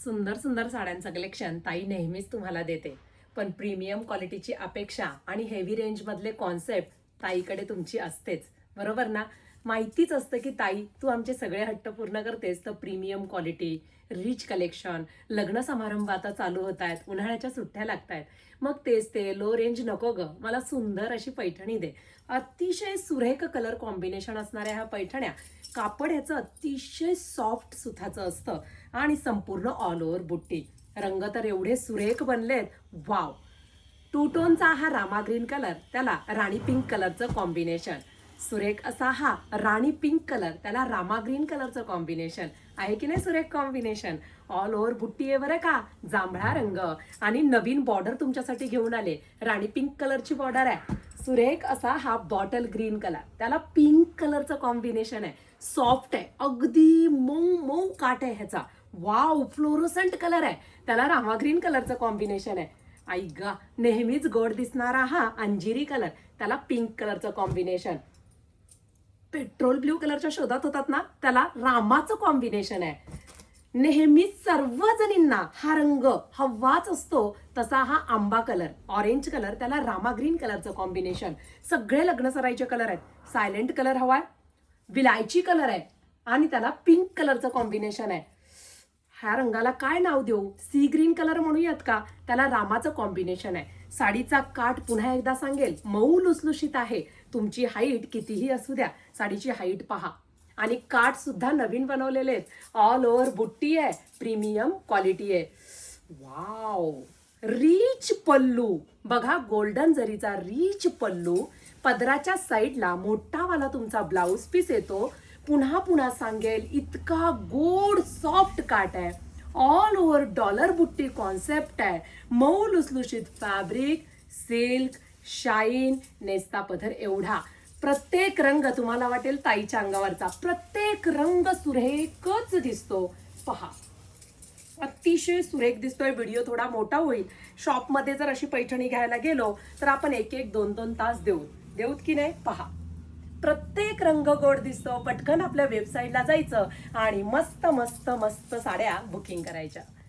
सुंदर सुंदर साड्यांचं कलेक्शन ताई नेहमीच तुम्हाला देते, पण प्रीमियम क्वालिटीची अपेक्षा आणि हेवी रेंजमधले कॉन्सेप्ट ताईकडे तुमची असतेच, बरोबर ना? माहितीच असतं की ताई तू आमचे सगळे हट्ट पूर्ण करतेस, तर प्रीमियम क्वालिटी, रिच कलेक्शन, लग्न समारंभ आता चालू होत आहेत, उन्हाळ्याच्या सुट्ट्या लागत आहेत, मग तेच ते लो रेंज नको ग, मला सुंदर अशी पैठणी दे. अतिशय सुरेख कलर कॉम्बिनेशन असणाऱ्या ह्या पैठण्या, कापड ह्याचं अतिशय सॉफ्ट सुताचं असतं आणि संपूर्ण ऑल ओव्हर बुट्टी. रंग तर एवढे सुरेख बनलेत, वाव. टू टोनचा हा रामा ग्रीन कलर, त्याला राणी पिंक कलरचं कॉम्बिनेशन. सुरेख असा हा राणी पिंक कलर, त्याला रामा ग्रीन कलरचं कॉम्बिनेशन. आहे की नाही सुरेख कॉम्बिनेशन? ऑल ओव्हर बुट्टी आहे बरं का, जांभळा रंग. आणि नवीन बॉर्डर तुमच्यासाठी घेऊन आले, राणी पिंक कलरची बॉर्डर आहे. सुरेख असा हा बॉटल ग्रीन कलर, त्याला पिंक कलरचं कॉम्बिनेशन आहे. सॉफ्ट आहे, अगदी मऊ मऊ काट आहे ह्याचा. वाव, फ्लोरोसंट कलर आहे, त्याला रामा ग्रीन कलरचं कॉम्बिनेशन आहे. आई गा, नेहमीच गोड दिसणारा हा अंजिरी कलर, त्याला पिंक कलरचं कॉम्बिनेशन. पेट्रोल ब्ल्यू कलरच्या शोधात होतात ना, त्याला रामाचं कॉम्बिनेशन आहे. नेहमीच सर्वजणींना हा रंग हवाच असतो, तसा हा आंबा कलर, ऑरेंज कलर, त्याला रामा ग्रीन कलरचं कॉम्बिनेशन. सगळे लग्न सराईचे कलर आहेत. सायलेंट कलर हवाय, विलायची कलर आहे आणि त्याला पिंक कलरचं कॉम्बिनेशन आहे. ह्या रंगाला काय नाव देऊ? सी ग्रीन कलर म्हणूयात का? त्याला रामाचं कॉम्बिनेशन आहे. साडीचा काठ पुन्हा एकदा सांगेल, मऊ लुसलुशीत आहे. तुमची हाईट कितीही असू द्या, साडीची हाईट पहा. आणि काठ सुद्धा नवीन बनवलेले आहेत. ऑल ओव्हर बुट्टी आहे, प्रीमियम क्वालिटी आहे. वाव, रिच पल्लू बघा, गोल्डन जरीचा रिच पल्लू. पदराच्या साईडला मोठावाला तुमचा ब्लाऊज पीस येतो. पुन्हा पुन्हा सांगेल, इतका गोड सॉफ्ट काट आहे. ऑल ओव्हर डॉलर बुट्टी कॉन्सेप्ट आहे. मऊ लुसलुशीत फॅब्रिक, सिल्क, शाईन, नेस्ता पदर एवढा. प्रत्येक रंग तुम्हाला वाटेल ताईच्या अंगावरचा, प्रत्येक रंग सुरेखच दिसतो. पहा, अतिशय सुरेख दिसतोय. व्हिडिओ थोडा मोठा होईल. शॉपमध्ये जर अशी पैठणी घ्यायला गेलो तर आपण 1-1, 2-2 तास देऊत की नाही? पहा, प्रत्येक रंग गोड दिसतो. पटकन आपल्या वेबसाईटला जायचं आणि मस्त मस्त मस्त साड्या बुकिंग करायच्या.